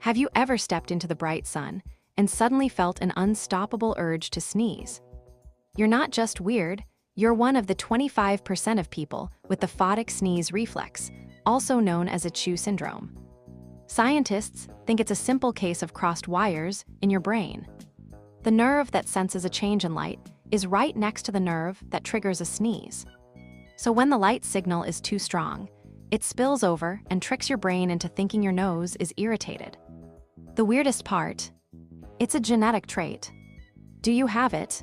Have you ever stepped into the bright sun and suddenly felt an unstoppable urge to sneeze? You're not just weird, you're one of the 25% of people with the Photic Sneeze Reflex, also known as ACHOO Syndrome. Scientists think it's a simple case of crossed wires in your brain. The nerve that senses a change in light is right next to the nerve that triggers a sneeze. So when the light signal is too strong, it spills over and tricks your brain into thinking your nose is irritated. The weirdest part? It's a genetic trait. Do you have it,